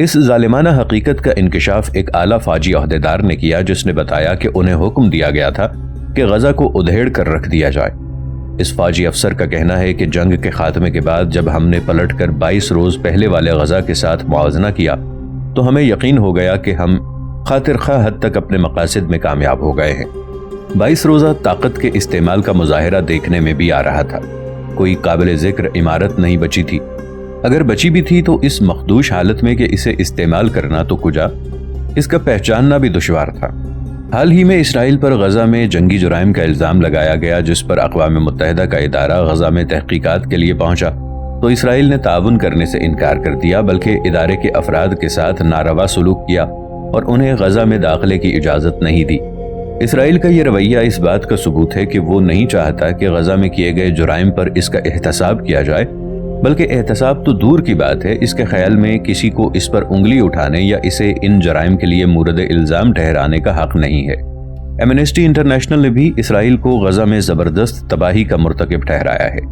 اس ظالمانہ حقیقت کا انکشاف ایک اعلیٰ فوجی عہدیدار نے کیا، جس نے بتایا کہ انہیں حکم دیا گیا تھا کہ غزہ کو ادھیڑ کر رکھ دیا جائے۔ اس فوجی افسر کا کہنا ہے کہ جنگ کے خاتمے کے بعد جب ہم نے پلٹ کر 22 روز پہلے والے غزہ کے ساتھ موازنہ کیا تو ہمیں یقین ہو گیا کہ ہم خاطر خواہ حد تک اپنے مقاصد میں کامیاب ہو گئے ہیں۔ 22 روزہ طاقت کے استعمال کا مظاہرہ دیکھنے میں بھی آ رہا تھا۔ کوئی قابل ذکر عمارت نہیں بچی تھی، اگر بچی بھی تھی تو اس مخدوش حالت میں کہ اسے استعمال کرنا تو کجا، اس کا پہچاننا بھی دشوار تھا۔ حال ہی میں اسرائیل پر غزہ میں جنگی جرائم کا الزام لگایا گیا، جس پر اقوام متحدہ کا ادارہ غزہ میں تحقیقات کے لیے پہنچا تو اسرائیل نے تعاون کرنے سے انکار کر دیا، بلکہ ادارے کے افراد کے ساتھ ناروا سلوک کیا اور انہیں غزہ میں داخلے کی اجازت نہیں دی۔ اسرائیل کا یہ رویہ اس بات کا ثبوت ہے کہ وہ نہیں چاہتا کہ غزہ میں کیے گئے جرائم پر اس کا احتساب کیا جائے، بلکہ احتساب تو دور کی بات ہے، اس کے خیال میں کسی کو اس پر انگلی اٹھانے یا اسے ان جرائم کے لیے مورد الزام ٹھہرانے کا حق نہیں ہے۔ ایمنسٹی انٹرنیشنل نے بھی اسرائیل کو غزہ میں زبردست تباہی کا مرتکب ٹھہرایا ہے۔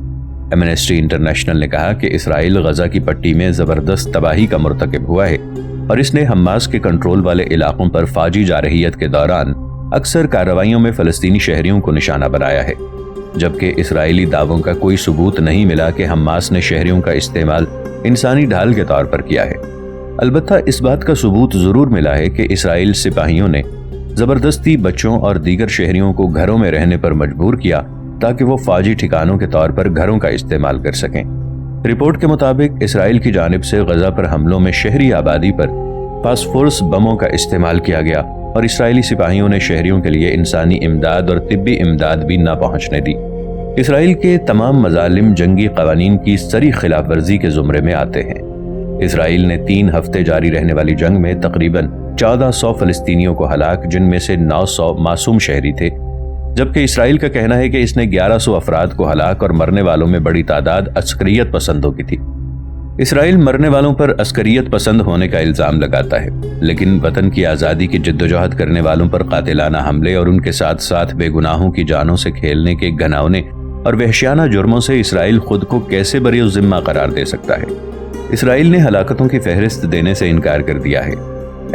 ایمنسٹی انٹرنیشنل نے کہا کہ اسرائیل غزہ کی پٹی میں زبردست تباہی کا مرتکب ہوا ہے اور اس نے حماس کے کنٹرول والے علاقوں پر فوجی جارحیت کے دوران اکثر کارروائیوں میں فلسطینی شہریوں کو نشانہ بنایا ہے، جبکہ اسرائیلی دعووں کا کوئی ثبوت نہیں ملا کہ حماس نے شہریوں کا استعمال انسانی ڈھال کے طور پر کیا ہے۔ البتہ اس بات کا ثبوت ضرور ملا ہے کہ اسرائیل سپاہیوں نے زبردستی بچوں اور دیگر شہریوں کو گھروں میں رہنے پر مجبور کیا تاکہ وہ فوجی ٹھکانوں کے طور پر گھروں کا استعمال کر سکیں۔ رپورٹ کے مطابق اسرائیل کی جانب سے غزہ پر حملوں میں شہری آبادی پر فاسفورس بموں کا استعمال کیا گیا اور اسرائیلی سپاہیوں نے شہریوں کے لیے انسانی امداد اور طبی امداد بھی نہ پہنچنے دی۔ اسرائیل کے تمام مظالم جنگی قوانین کی سری خلاف ورزی کے زمرے میں آتے ہیں۔ اسرائیل نے 3 ہفتے جاری رہنے والی جنگ میں تقریباً 1400 فلسطینیوں کو ہلاک، جن میں سے 900 معصوم شہری تھے، جبکہ اسرائیل کا کہنا ہے کہ اس نے 1100 افراد کو ہلاک اور مرنے والوں میں بڑی تعداد عسکریت پسندوں کی تھی۔ اسرائیل مرنے والوں پر عسکریت پسند ہونے کا الزام لگاتا ہے، لیکن وطن کی آزادی کی جدوجہد کرنے والوں پر قاتلانہ حملے اور ان کے ساتھ ساتھ بے گناہوں کی جانوں سے کھیلنے کے گھناؤنے اور وحشیانہ جرموں سے اسرائیل خود کو کیسے بری الذمہ قرار دے سکتا ہے؟ اسرائیل نے ہلاکتوں کی فہرست دینے سے انکار کر دیا ہے۔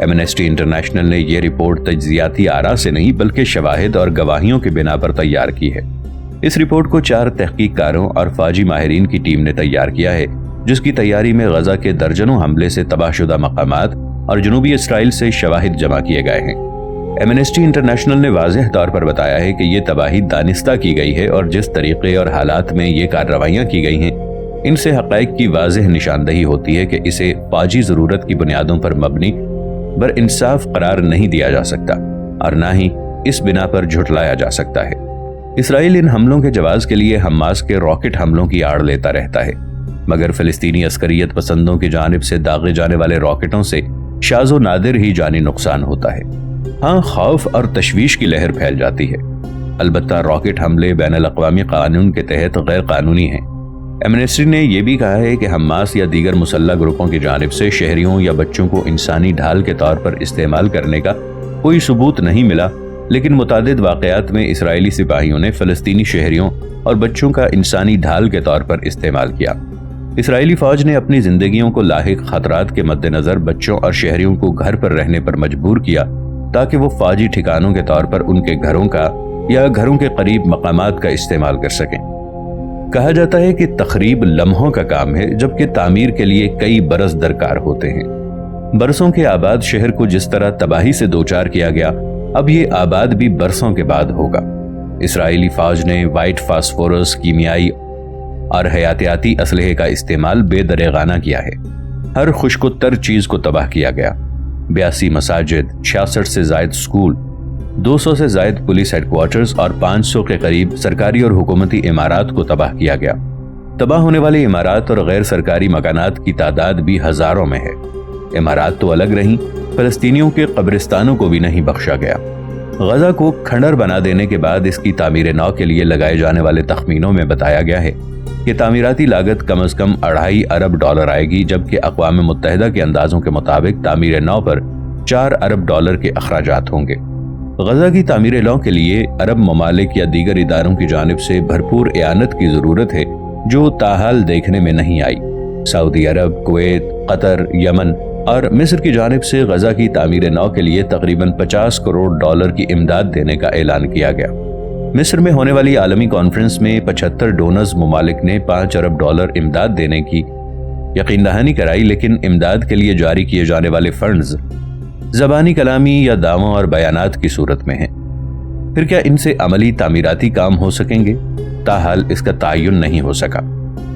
ایمنسٹی انٹرنیشنل نے یہ رپورٹ تجزیاتی آراء سے نہیں بلکہ شواہد اور گواہیوں کی بنا پر تیار کی ہے۔ اس رپورٹ کو 4 تحقیق کاروں اور فوجی ماہرین کی ٹیم نے تیار کیا ہے، جس کی تیاری میں غزہ کے درجنوں حملے سے تباہ شدہ مقامات اور جنوبی اسرائیل سے شواہد جمع کیے گئے ہیں۔ ایمنسٹی انٹرنیشنل نے واضح طور پر بتایا ہے کہ یہ تباہی دانستہ کی گئی ہے اور جس طریقے اور حالات میں یہ کارروائیاں کی گئی ہیں، ان سے حقائق کی واضح نشاندہی ہوتی ہے کہ اسے فوجی ضرورت کی بنیادوں پر مبنی بر انصاف قرار نہیں دیا جا سکتا اور نہ ہی اس بنا پر جھٹلایا جا سکتا ہے۔ اسرائیل ان حملوں کے جواز کے لیے حماس کے راکٹ حملوں کی آڑ لیتا رہتا ہے، مگر فلسطینی عسکریت پسندوں کی جانب سے داغے جانے والے راکٹوں سے شاذ و نادر ہی جانی نقصان ہوتا ہے۔ ہاں، خوف اور تشویش کی لہر پھیل جاتی ہے، البتہ راکٹ حملے بین الاقوامی قانون کے تحت غیر قانونی ہیں۔ ایمنسٹی نے یہ بھی کہا ہے کہ حماس یا دیگر مسلح گروپوں کی جانب سے شہریوں یا بچوں کو انسانی ڈھال کے طور پر استعمال کرنے کا کوئی ثبوت نہیں ملا، لیکن متعدد واقعات میں اسرائیلی سپاہیوں نے فلسطینی شہریوں اور بچوں کا انسانی ڈھال کے طور پر استعمال کیا۔ اسرائیلی فوج نے اپنی زندگیوں کو لاحق خطرات کے مد نظر بچوں اور شہریوں کو گھر پر رہنے پر مجبور کیا تاکہ وہ فوجی ٹھکانوں کے طور پر ان کے گھروں کا یا گھروں کے قریب مقامات کا استعمال کر سکیں۔ کہا جاتا ہے کہ تخریب لمحوں کا کام ہے، جبکہ تعمیر کے لیے کئی برس درکار ہوتے ہیں۔ برسوں کے آباد شہر کو جس طرح تباہی سے دوچار کیا گیا، اب یہ آباد بھی برسوں کے بعد ہوگا۔ اسرائیلی فوج نے وائٹ فاسفورس، کیمیائی اور حیاتیاتی اسلحے کا استعمال بے دریغانہ کیا ہے۔ ہر خشک و تر چیز کو تباہ کیا گیا۔ 82 مساجد، 66 سے زائد سکول، 200 سے زائد پولیس ہیڈ کوارٹرز اور 500 کے قریب سرکاری اور حکومتی عمارات کو تباہ کیا گیا۔ تباہ ہونے والی عمارات اور غیر سرکاری مکانات کی تعداد بھی ہزاروں میں ہے۔ عمارات تو الگ رہیں، فلسطینیوں کے قبرستانوں کو بھی نہیں بخشا گیا۔ غزہ کو کھنڈر بنا دینے کے بعد اس کی تعمیر نو کے لیے لگائے جانے والے تخمینوں میں بتایا گیا ہے کہ تعمیراتی لاگت کم از کم $2.5 ارب آئے گی، جبکہ اقوام متحدہ کے اندازوں کے مطابق تعمیر نو پر $4 ارب کے اخراجات ہوں گے۔ غزہ کی تعمیر نو کے لیے عرب ممالک یا دیگر اداروں کی جانب سے بھرپور اعانت کی ضرورت ہے، جو تاحال دیکھنے میں نہیں آئی۔ سعودی عرب، کویت، قطر، یمن اور مصر کی جانب سے غزہ کی تعمیر نو کے لیے تقریباً 50 کروڑ ڈالر کی امداد دینے کا اعلان کیا گیا۔ مصر میں ہونے والی عالمی کانفرنس میں 75 ڈونرز ممالک نے 5 ارب ڈالر امداد دینے کی یقین دہانی کرائی، لیکن امداد کے لیے جاری کیے جانے والے فنڈز زبانی کلامی یا دعووں اور بیانات کی صورت میں ہیں۔ پھر کیا ان سے عملی تعمیراتی کام ہو سکیں گے؟ تاحال اس کا تعین نہیں ہو سکا۔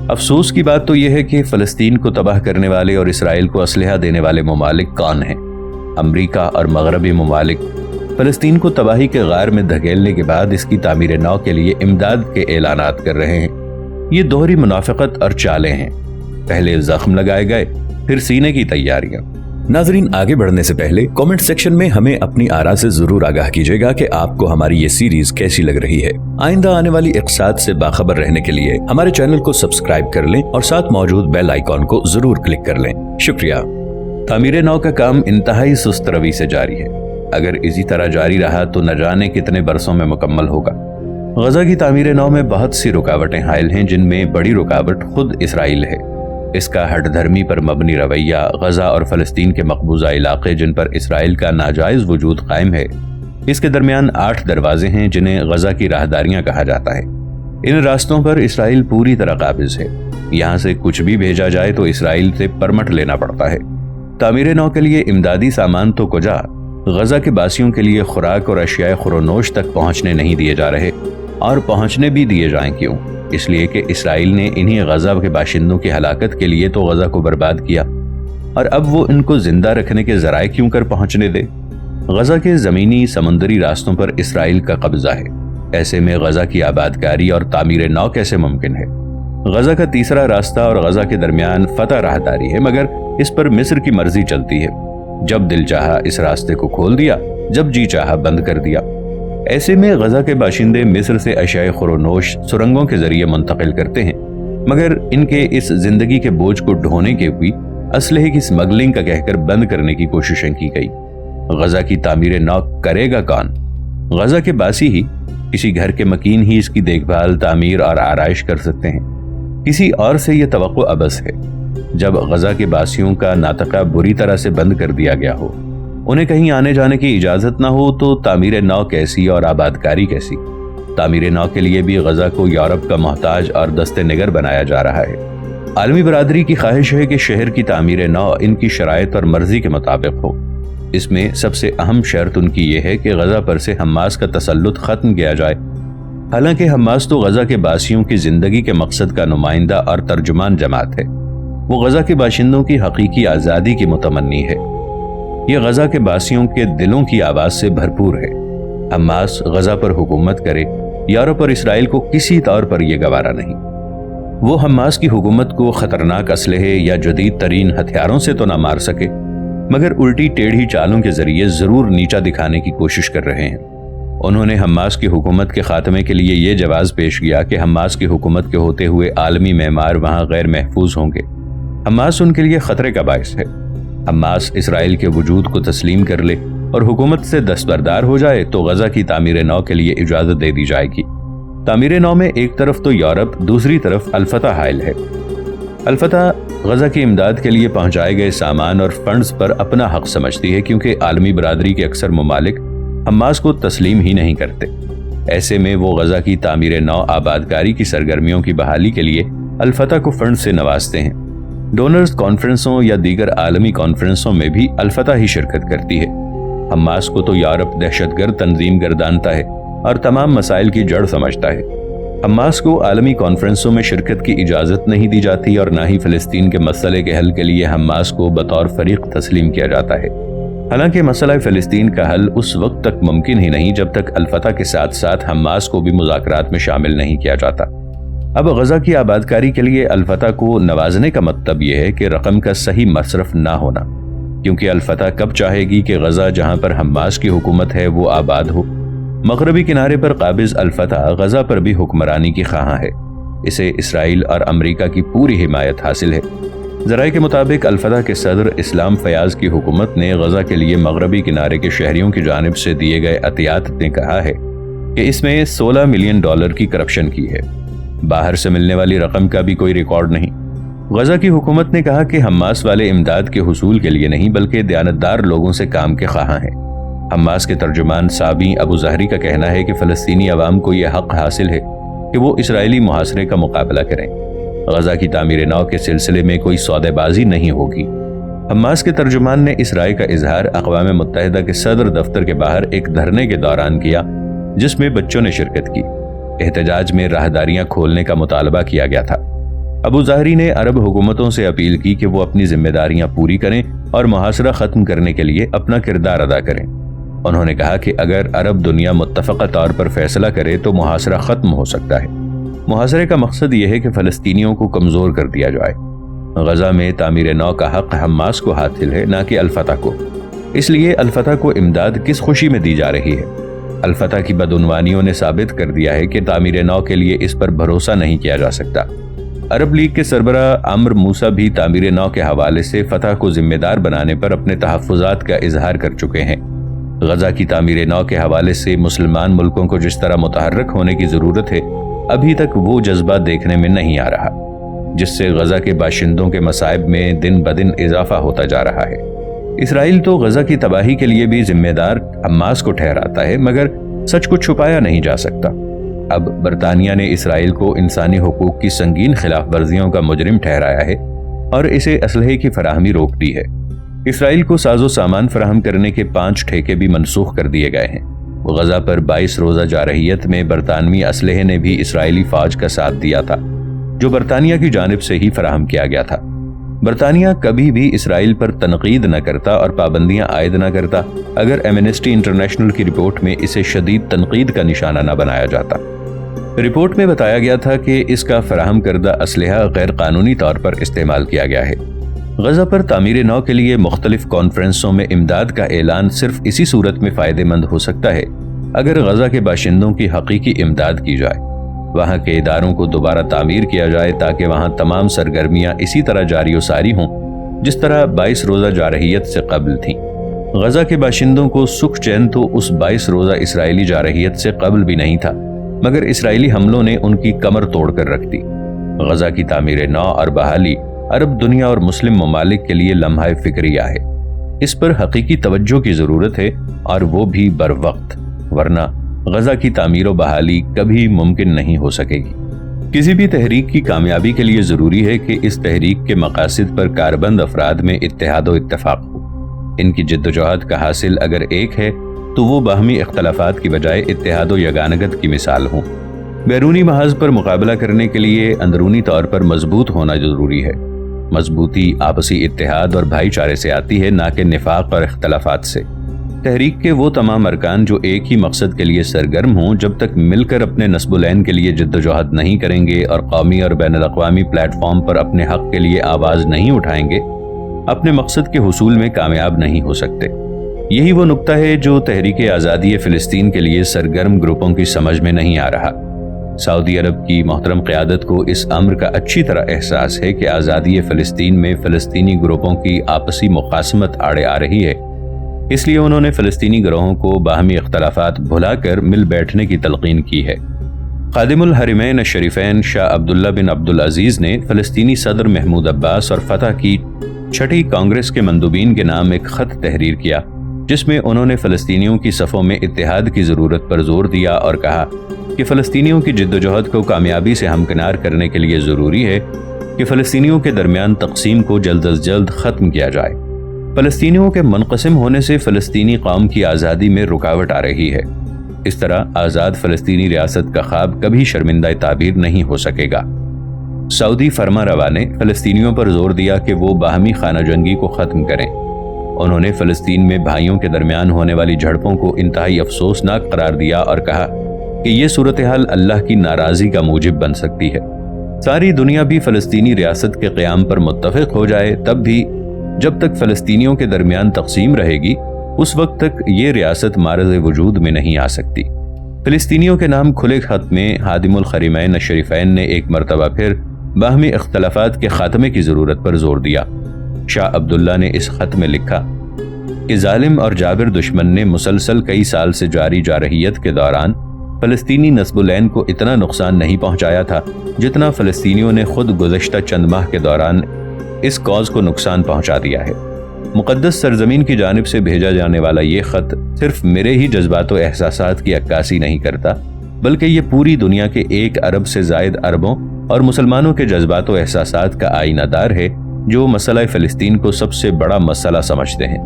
افسوس کی بات تو یہ ہے کہ فلسطین کو تباہ کرنے والے اور اسرائیل کو اسلحہ دینے والے ممالک کون ہیں؟ امریکہ اور مغربی ممالک فلسطین کو تباہی کے غار میں دھکیلنے کے بعد اس کی تعمیر نو کے لیے امداد کے اعلانات کر رہے ہیں۔ یہ دوہری منافقت اور چالیں ہیں، پہلے زخم لگائے گئے پھر سینے کی تیاریاں۔ ناظرین، آگے بڑھنے سے پہلے کامنٹ سیکشن میں ہمیں اپنی آراء سے ضرور آگاہ کیجیے گا کہ آپ کو ہماری یہ سیریز کیسی لگ رہی ہے۔ آئندہ آنے والی اقساط سے باخبر رہنے کے لیے ہمارے چینل کو سبسکرائب کر لیں اور ساتھ موجود بیل آئیکن کو ضرور کلک کر لیں۔ شکریہ۔ تعمیر نو کا کام انتہائی سست روی سے جاری ہے۔ اگر اسی طرح جاری رہا تو نہ جانے کتنے برسوں میں مکمل ہوگا۔ غزہ کی تعمیر نو میں بہت سی رکاوٹیں حائل ہیں، جن میں بڑی رکاوٹ خود اسرائیل ہے۔ اس کا ہٹ دھرمی پر مبنی رویہ، غزہ اور فلسطین کے مقبوضہ علاقے جن پر اسرائیل کا ناجائز وجود قائم ہے، اس کے درمیان 8 دروازے ہیں جنہیں غزہ کی راہداریاں کہا جاتا ہے۔ ان راستوں پر اسرائیل پوری طرح قابض ہے۔ یہاں سے کچھ بھی بھیجا جائے تو اسرائیل سے پرمٹ لینا پڑتا ہے۔ تعمیر نو کے لیے امدادی سامان تو کجا، غزہ کے باسیوں کے لیے خوراک اور اشیاء خورونوش تک پہنچنے نہیں دیے جا رہے، اور پہنچنے بھی دیے جائیں کیوں؟ اس لیے کہ اسرائیل نے انہی غزہ کے باشندوں کی ہلاکت کے لیے تو غزہ کو برباد کیا، اور اب وہ ان کو زندہ رکھنے کے ذرائع کیوں کر پہنچنے دے؟ غزہ کے زمینی سمندری راستوں پر اسرائیل کا قبضہ ہے، ایسے میں غزہ کی آبادکاری اور تعمیر نو کیسے ممکن ہے؟ غزہ کا تیسرا راستہ اور غزہ کے درمیان فتح راہداری ہے، مگر اس پر مصر کی مرضی چلتی ہے۔ جب دل چاہا اس راستے کو کھول دیا، جب جی چاہا بند کر دیا۔ ایسے میں غزہ کے باشندے مصر سے اشیاء خورونوش سرنگوں کے ذریعے منتقل کرتے ہیں، مگر ان کے اس زندگی کے بوجھ کو ڈھونے کے بھی اسلحے کی سمگلنگ کا کہہ کر بند کرنے کی کوششیں کی گئی۔ غزہ کی تعمیر نو کرے گا کون؟ غزہ کے باسی ہی، کسی گھر کے مکین ہی اس کی دیکھ بھال، تعمیر اور آرائش کر سکتے ہیں۔ کسی اور سے یہ توقع عبث ہے۔ جب غزہ کے باسیوں کا ناطقہ بری طرح سے بند کر دیا گیا ہو، انہیں کہیں آنے جانے کی اجازت نہ ہو، تو تعمیر نو کیسی اور آبادکاری کیسی؟ تعمیر نو کے لیے بھی غزہ کو یورپ کا محتاج اور دست نگر بنایا جا رہا ہے۔ عالمی برادری کی خواہش ہے کہ شہر کی تعمیر نو ان کی شرائط اور مرضی کے مطابق ہو۔ اس میں سب سے اہم شرط ان کی یہ ہے کہ غزہ پر سے حماس کا تسلط ختم کیا جائے۔ حالانکہ حماس تو غزہ کے باسیوں کی زندگی کے مقصد کا نمائندہ اور ترجمان جماعت ہے۔ وہ غزہ کے باشندوں کی حقیقی آزادی کی متمنی ہے۔ یہ غزہ کے باسیوں کے دلوں کی آواز سے بھرپور ہے۔ حماس غزہ پر حکومت کرے، یورپ اور اسرائیل کو کسی طور پر یہ گوارا نہیں۔ وہ حماس کی حکومت کو خطرناک اسلحے یا جدید ترین ہتھیاروں سے تو نہ مار سکے، مگر الٹی ٹیڑھی چالوں کے ذریعے ضرور نیچا دکھانے کی کوشش کر رہے ہیں۔ انہوں نے حماس کی حکومت کے خاتمے کے لیے یہ جواز پیش کیا کہ حماس کی حکومت کے ہوتے ہوئے عالمی معمار وہاں غیر محفوظ ہوں گے۔ حماس ان کے لیے خطرے کا باعث ہے۔ حماس اسرائیل کے وجود کو تسلیم کر لے اور حکومت سے دستبردار ہو جائے تو غزہ کی تعمیر نو کے لیے اجازت دے دی جائے گی۔ تعمیر نو میں ایک طرف تو یورپ، دوسری طرف الفتح حائل ہے۔ الفتح غزہ کی امداد کے لیے پہنچائے گئے سامان اور فنڈز پر اپنا حق سمجھتی ہے، کیونکہ عالمی برادری کے اکثر ممالک حماس کو تسلیم ہی نہیں کرتے۔ ایسے میں وہ غزہ کی تعمیر نو آبادکاری کی سرگرمیوں کی بحالی کے لیے الفتح کو فنڈ سے نوازتے ہیں۔ ڈونرز کانفرنسوں یا دیگر عالمی کانفرنسوں میں بھی الفتح ہی شرکت کرتی ہے۔ حماس کو تو یورپ دہشت گرد تنظیم گردانتا ہے اور تمام مسائل کی جڑ سمجھتا ہے۔ حماس کو عالمی کانفرنسوں میں شرکت کی اجازت نہیں دی جاتی اور نہ ہی فلسطین کے مسئلے کے حل کے لیے حماس کو بطور فریق تسلیم کیا جاتا ہے۔ حالانکہ مسئلہ فلسطین کا حل اس وقت تک ممکن ہی نہیں جب تک الفتح کے ساتھ ساتھ حماس کو بھی مذاکرات میں شامل نہیں کیا جاتا۔ اب غزہ کی آبادکاری کے لیے الفتح کو نوازنے کا مطلب یہ ہے کہ رقم کا صحیح مصرف نہ ہونا، کیونکہ الفتح کب چاہے گی کہ غزہ جہاں پر حماس کی حکومت ہے وہ آباد ہو۔ مغربی کنارے پر قابض الفتح غزہ پر بھی حکمرانی کی خواہاں ہے۔ اسے اسرائیل اور امریکہ کی پوری حمایت حاصل ہے۔ ذرائع کے مطابق الفتح کے صدر اسلام فیاض کی حکومت نے غزہ کے لیے مغربی کنارے کے شہریوں کی جانب سے دیے گئے عطیات نے کہا ہے کہ اس میں $16 ملین کی کرپشن کی ہے۔ باہر سے ملنے والی رقم کا بھی کوئی ریکارڈ نہیں۔ غزہ کی حکومت نے کہا کہ حماس والے امداد کے حصول کے لیے نہیں بلکہ دیانتدار لوگوں سے کام کے خواہاں ہیں۔ حماس کے ترجمان سابی ابو ظہری کا کہنا ہے کہ فلسطینی عوام کو یہ حق حاصل ہے کہ وہ اسرائیلی محاصرے کا مقابلہ کریں۔ غزہ کی تعمیر نو کے سلسلے میں کوئی سودے بازی نہیں ہوگی۔ حماس کے ترجمان نے اس رائے کا اظہار اقوام متحدہ کے صدر دفتر کے باہر ایک دھرنے کے دوران کیا جس میں بچوں نے شرکت کی۔ احتجاج میں راہداریاں کھولنے کا مطالبہ کیا گیا تھا۔ ابو ظہری نے عرب حکومتوں سے اپیل کی کہ وہ اپنی ذمہ داریاں پوری کریں اور محاصرہ ختم کرنے کے لیے اپنا کردار ادا کریں۔ انہوں نے کہا کہ اگر عرب دنیا متفقہ طور پر فیصلہ کرے تو محاصرہ ختم ہو سکتا ہے۔ محاصرے کا مقصد یہ ہے کہ فلسطینیوں کو کمزور کر دیا جائے۔ غزہ میں تعمیر نو کا حق حماس کو حاصل ہے نہ کہ الفتح کو، اس لیے الفتح کو امداد کس خوشی میں دی جا رہی ہے؟ الفتح کی بدعنوانیوں نے ثابت کر دیا ہے کہ تعمیر نو کے لیے اس پر بھروسہ نہیں کیا جا سکتا۔ عرب لیگ کے سربراہ عمرو موسیٰ بھی تعمیر نو کے حوالے سے فتح کو ذمہ دار بنانے پر اپنے تحفظات کا اظہار کر چکے ہیں۔ غزہ کی تعمیر نو کے حوالے سے مسلمان ملکوں کو جس طرح متحرک ہونے کی ضرورت ہے، ابھی تک وہ جذبہ دیکھنے میں نہیں آ رہا، جس سے غزہ کے باشندوں کے مصائب میں دن بدن اضافہ ہوتا جا رہا ہے۔ اسرائیل تو غزہ کی تباہی کے لیے بھی ذمہ دار حماس کو ٹھہراتا ہے، مگر سچ کو چھپایا نہیں جا سکتا۔ اب برطانیہ نے اسرائیل کو انسانی حقوق کی سنگین خلاف ورزیوں کا مجرم ٹھہرایا ہے اور اسے اسلحے کی فراہمی روک دی ہے۔ اسرائیل کو ساز و سامان فراہم کرنے کے 5 ٹھیکے بھی منسوخ کر دیے گئے ہیں۔ غزہ پر 22 روزہ جارحیت میں برطانوی اسلحے نے بھی اسرائیلی فوج کا ساتھ دیا تھا، جو برطانیہ کی جانب سے ہی فراہم کیا گیا تھا۔ برطانیہ کبھی بھی اسرائیل پر تنقید نہ کرتا اور پابندیاں عائد نہ کرتا اگر ایمنسٹی انٹرنیشنل کی رپورٹ میں اسے شدید تنقید کا نشانہ نہ بنایا جاتا۔ رپورٹ میں بتایا گیا تھا کہ اس کا فراہم کردہ اسلحہ غیر قانونی طور پر استعمال کیا گیا ہے۔ غزہ پر تعمیر نو کے لیے مختلف کانفرنسوں میں امداد کا اعلان صرف اسی صورت میں فائدہ مند ہو سکتا ہے اگر غزہ کے باشندوں کی حقیقی امداد کی جائے، وہاں کے اداروں کو دوبارہ تعمیر کیا جائے تاکہ وہاں تمام سرگرمیاں اسی طرح جاری و ساری ہوں جس طرح 22 روزہ جارحیت سے قبل تھیں۔ غزہ کے باشندوں کو سکھ چین تو اس 22 روزہ اسرائیلی جارحیت سے قبل بھی نہیں تھا، مگر اسرائیلی حملوں نے ان کی کمر توڑ کر رکھ دی۔ غزہ کی تعمیر نو اور بحالی عرب دنیا اور مسلم ممالک کے لیے لمحہ فکریہ ہے۔ اس پر حقیقی توجہ کی ضرورت ہے اور وہ بھی بر وقت، ورنہ غزہ کی تعمیر و بحالی کبھی ممکن نہیں ہو سکے گی۔ کسی بھی تحریک کی کامیابی کے لیے ضروری ہے کہ اس تحریک کے مقاصد پر کاربند افراد میں اتحاد و اتفاق ہو۔ ان کی جد و جہد کا حاصل اگر ایک ہے تو وہ باہمی اختلافات کی بجائے اتحاد و یگانگت کی مثال ہوں۔ بیرونی محاذ پر مقابلہ کرنے کے لیے اندرونی طور پر مضبوط ہونا ضروری ہے۔ مضبوطی آپسی اتحاد اور بھائی چارے سے آتی ہے، نہ کہ نفاق اور اختلافات سے۔ تحریک کے وہ تمام ارکان جو ایک ہی مقصد کے لیے سرگرم ہوں، جب تک مل کر اپنے نصب العین کے لیے جد و جہد نہیں کریں گے اور قومی اور بین الاقوامی پلیٹ فارم پر اپنے حق کے لیے آواز نہیں اٹھائیں گے، اپنے مقصد کے حصول میں کامیاب نہیں ہو سکتے۔ یہی وہ نقطہ ہے جو تحریک آزادی فلسطین کے لیے سرگرم گروپوں کی سمجھ میں نہیں آ رہا۔ سعودی عرب کی محترم قیادت کو اس امر کا اچھی طرح احساس ہے کہ آزادی فلسطین میں فلسطینی گروپوں کی آپسی مخاصمت آڑے آ رہی ہے، اس لیے انہوں نے فلسطینی گروہوں کو باہمی اختلافات بھلا کر مل بیٹھنے کی تلقین کی ہے۔ خادم الحرمین الشریفین شاہ عبداللہ بن عبدالعزیز نے فلسطینی صدر محمود عباس اور فتح کی 6ٹھی کانگریس کے مندوبین کے نام ایک خط تحریر کیا، جس میں انہوں نے فلسطینیوں کی صفوں میں اتحاد کی ضرورت پر زور دیا اور کہا کہ فلسطینیوں کی جد و جہد کو کامیابی سے ہمکنار کرنے کے لیے ضروری ہے کہ فلسطینیوں کے درمیان تقسیم کو جلد از جلد ختم کیا جائے۔ فلسطینیوں کے منقسم ہونے سے فلسطینی قوم کی آزادی میں رکاوٹ آ رہی ہے۔ اس طرح آزاد فلسطینی ریاست کا خواب کبھی شرمندہ تعبیر نہیں ہو سکے گا۔ سعودی فرما روا نے فلسطینیوں پر زور دیا کہ وہ باہمی خانہ جنگی کو ختم کریں۔ انہوں نے فلسطین میں بھائیوں کے درمیان ہونے والی جھڑپوں کو انتہائی افسوسناک قرار دیا اور کہا کہ یہ صورتحال اللہ کی ناراضی کا موجب بن سکتی ہے۔ ساری دنیا بھی فلسطینی ریاست کے قیام پر متفق ہو جائے، تب بھی جب تک فلسطینیوں کے درمیان تقسیم رہے گی، اس وقت تک یہ ریاست معرض وجود میں نہیں آ سکتی۔ فلسطینیوں کے نام کھلے خط میں خادم الحرمین الشریفین نے ایک مرتبہ پھر باہمی اختلافات کے خاتمے کی ضرورت پر زور دیا۔ شاہ عبداللہ نے اس خط میں لکھا کہ ظالم اور جابر دشمن نے مسلسل کئی سال سے جاری جارحیت کے دوران فلسطینی نسبالعین کو اتنا نقصان نہیں پہنچایا تھا جتنا فلسطینیوں نے خود گزشتہ چند ماہ کے دوران اس کاز کو نقصان پہنچا دیا ہے۔ مقدس سرزمین کی جانب سے بھیجا جانے والا یہ خط صرف میرے ہی جذبات و احساسات کی عکاسی نہیں کرتا، بلکہ یہ پوری دنیا کے 1 ارب سے زائد عربوں اور مسلمانوں کے جذبات و احساسات کا آئینہ دار ہے، جو مسئلہ فلسطین کو سب سے بڑا مسئلہ سمجھتے ہیں۔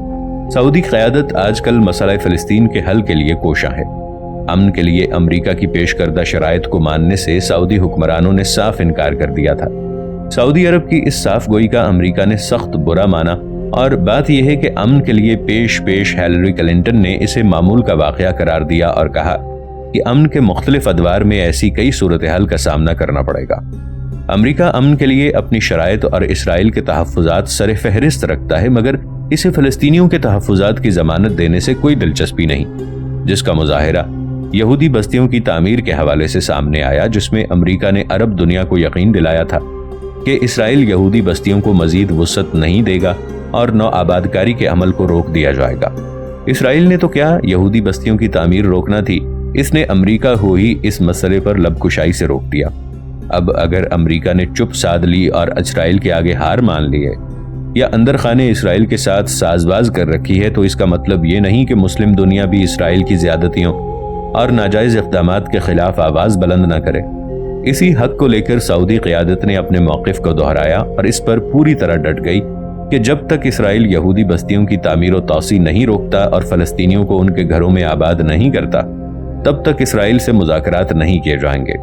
سعودی قیادت آج کل مسئلہ فلسطین کے حل کے لیے کوشاں ہے۔ امن کے لیے امریکہ کی پیش کردہ شرائط کو ماننے سے سعودی حکمرانوں نے صاف انکار کر دیا تھا۔ سعودی عرب کی اس صاف گوئی کا امریکہ نے سخت برا مانا، اور بات یہ ہے کہ امن کے لیے پیش ہیلری کلنٹن نے اسے معمول کا واقعہ قرار دیا اور کہا کہ امن کے مختلف ادوار میں ایسی کئی صورتحال کا سامنا کرنا پڑے گا۔ امریکہ امن کے لیے اپنی شرائط اور اسرائیل کے تحفظات سر فہرست رکھتا ہے، مگر اسے فلسطینیوں کے تحفظات کی ضمانت دینے سے کوئی دلچسپی نہیں، جس کا مظاہرہ یہودی بستیوں کی تعمیر کے حوالے سے سامنے آیا، جس میں امریکہ نے عرب دنیا کو یقین دلایا تھا کہ اسرائیل یہودی بستیوں کو مزید وسعت نہیں دے گا اور نو آبادکاری کے عمل کو روک دیا جائے گا۔ اسرائیل نے تو کیا یہودی بستیوں کی تعمیر روکنا تھی، اس نے امریکہ کو ہی اس مسئلے پر لب کشائی سے روک دیا۔ اب اگر امریکہ نے چپ سادھ لی اور اسرائیل کے آگے ہار مان لی ہے یا اندر خانے اسرائیل کے ساتھ سازباز کر رکھی ہے، تو اس کا مطلب یہ نہیں کہ مسلم دنیا بھی اسرائیل کی زیادتیوں اور ناجائز اقدامات کے خلاف آواز بلند نہ کرے۔ اسی حق کو لے کر سعودی قیادت نے اپنے موقف کو دہرایا اور اس پر پوری طرح ڈٹ گئی کہ جب تک اسرائیل یہودی بستیوں کی تعمیر و توسیع نہیں روکتا اور فلسطینیوں کو ان کے گھروں میں آباد نہیں کرتا، تب تک اسرائیل سے مذاکرات نہیں کیے جائیں گے۔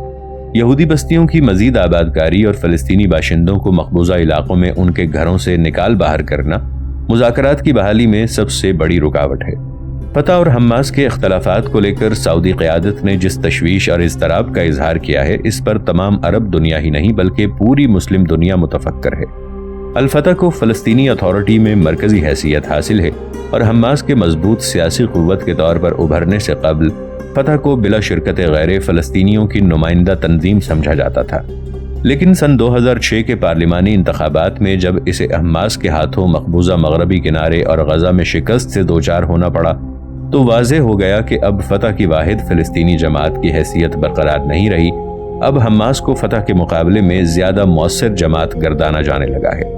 یہودی بستیوں کی مزید آبادکاری اور فلسطینی باشندوں کو مقبوضہ علاقوں میں ان کے گھروں سے نکال باہر کرنا مذاکرات کی بحالی میں سب سے بڑی رکاوٹ ہے۔ فتح اور حماس کے اختلافات کو لے کر سعودی قیادت نے جس تشویش اور اضطراب کا اظہار کیا ہے، اس پر تمام عرب دنیا ہی نہیں بلکہ پوری مسلم دنیا متفکر ہے۔ الفتح کو فلسطینی اتھارٹی میں مرکزی حیثیت حاصل ہے اور حماس کے مضبوط سیاسی قوت کے طور پر ابھرنے سے قبل فتح کو بلا شرکت غیر فلسطینیوں کی نمائندہ تنظیم سمجھا جاتا تھا، لیکن سن 2006 کے پارلیمانی انتخابات میں جب اسے حماس کے ہاتھوں مقبوضہ مغربی کنارے اور غزہ میں شکست سے دوچار ہونا پڑا، تو واضح ہو گیا کہ اب فتح کی واحد فلسطینی جماعت کی حیثیت برقرار نہیں رہی۔ اب حماس کو فتح کے مقابلے میں زیادہ مؤثر جماعت گردانا جانے لگا ہے۔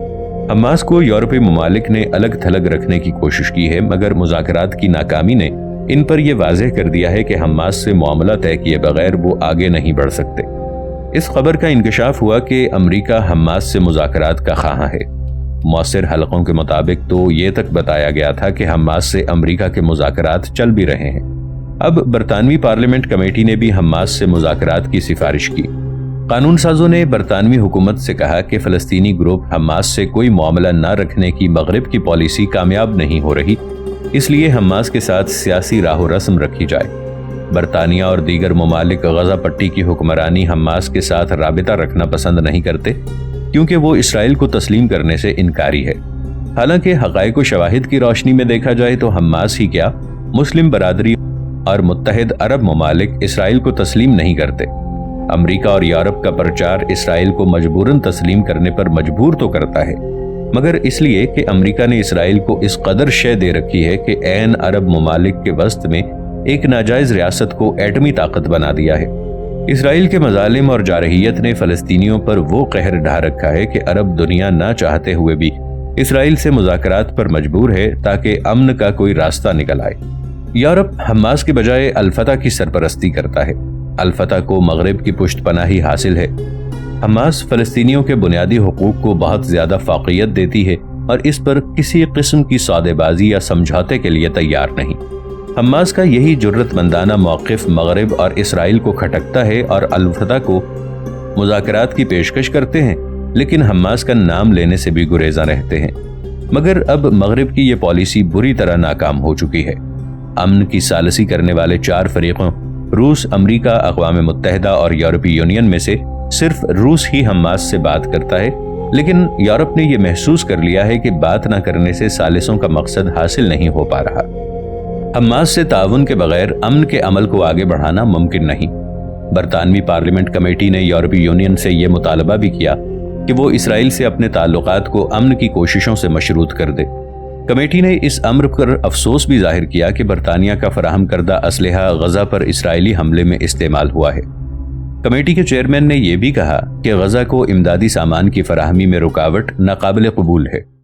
حماس کو یورپی ممالک نے الگ تھلگ رکھنے کی کوشش کی ہے، مگر مذاکرات کی ناکامی نے ان پر یہ واضح کر دیا ہے کہ حماس سے معاملہ طے کیے بغیر وہ آگے نہیں بڑھ سکتے۔ اس خبر کا انکشاف ہوا کہ امریکہ حماس سے مذاکرات کا خواہاں ہے۔ مؤثر حلقوں کے مطابق تو یہ تک بتایا گیا تھا کہ حماس سے امریکہ کے مذاکرات چل بھی رہے ہیں۔ اب برطانوی پارلیمنٹ کمیٹی نے بھی حماس سے مذاکرات کی سفارش کی۔ قانون سازوں نے برطانوی حکومت سے کہا کہ فلسطینی گروپ حماس سے کوئی معاملہ نہ رکھنے کی مغرب کی پالیسی کامیاب نہیں ہو رہی، اس لیے حماس کے ساتھ سیاسی راہ و رسم رکھی جائے۔ برطانیہ اور دیگر ممالک غزہ پٹی کی حکمرانی حماس کے ساتھ رابطہ رکھنا پسند نہیں کرتے، کیونکہ وہ اسرائیل کو تسلیم کرنے سے انکاری ہے۔ حالانکہ حقائق و شواہد کی روشنی میں دیکھا جائے تو حماس ہی کیا، مسلم برادری اور متحد عرب ممالک اسرائیل کو تسلیم نہیں کرتے۔ امریکہ اور یورپ کا پرچار اسرائیل کو مجبوراً تسلیم کرنے پر مجبور تو کرتا ہے، مگر اس لیے کہ امریکہ نے اسرائیل کو اس قدر شے دے رکھی ہے کہ عین عرب ممالک کے وسط میں ایک ناجائز ریاست کو ایٹمی طاقت بنا دیا ہے۔ اسرائیل کے مظالم اور جارحیت نے فلسطینیوں پر وہ قہر ڈھا رکھا ہے کہ عرب دنیا نہ چاہتے ہوئے بھی اسرائیل سے مذاکرات پر مجبور ہے تاکہ امن کا کوئی راستہ نکل آئے۔ یورپ حماس کے بجائے الفتح کی سرپرستی کرتا ہے۔ الفتح کو مغرب کی پشت پناہی حاصل ہے۔ حماس فلسطینیوں کے بنیادی حقوق کو بہت زیادہ فوقیت دیتی ہے اور اس پر کسی قسم کی سودے بازی یا سمجھوتے کے لیے تیار نہیں۔ حماس کا یہی جرت مندانہ موقف مغرب اور اسرائیل کو کھٹکتا ہے اور الفتح کو مذاکرات کی پیشکش کرتے ہیں، لیکن حماس کا نام لینے سے بھی گریزاں رہتے ہیں۔ مگر اب مغرب کی یہ پالیسی بری طرح ناکام ہو چکی ہے۔ امن کی ثالثی کرنے والے 4 فریقوں روس، امریکہ، اقوام متحدہ اور یورپی یونین میں سے صرف روس ہی حماس سے بات کرتا ہے، لیکن یورپ نے یہ محسوس کر لیا ہے کہ بات نہ کرنے سے ثالثوں کا مقصد حاصل نہیں ہو پا رہا۔ حماس سے تعاون کے بغیر امن کے عمل کو آگے بڑھانا ممکن نہیں۔ برطانوی پارلیمنٹ کمیٹی نے یورپی یونین سے یہ مطالبہ بھی کیا کہ وہ اسرائیل سے اپنے تعلقات کو امن کی کوششوں سے مشروط کر دے۔ کمیٹی نے اس امر پر افسوس بھی ظاہر کیا کہ برطانیہ کا فراہم کردہ اسلحہ غزہ پر اسرائیلی حملے میں استعمال ہوا ہے۔ کمیٹی کے چیئرمین نے یہ بھی کہا کہ غزہ کو امدادی سامان کی فراہمی میں رکاوٹ ناقابل قبول ہے۔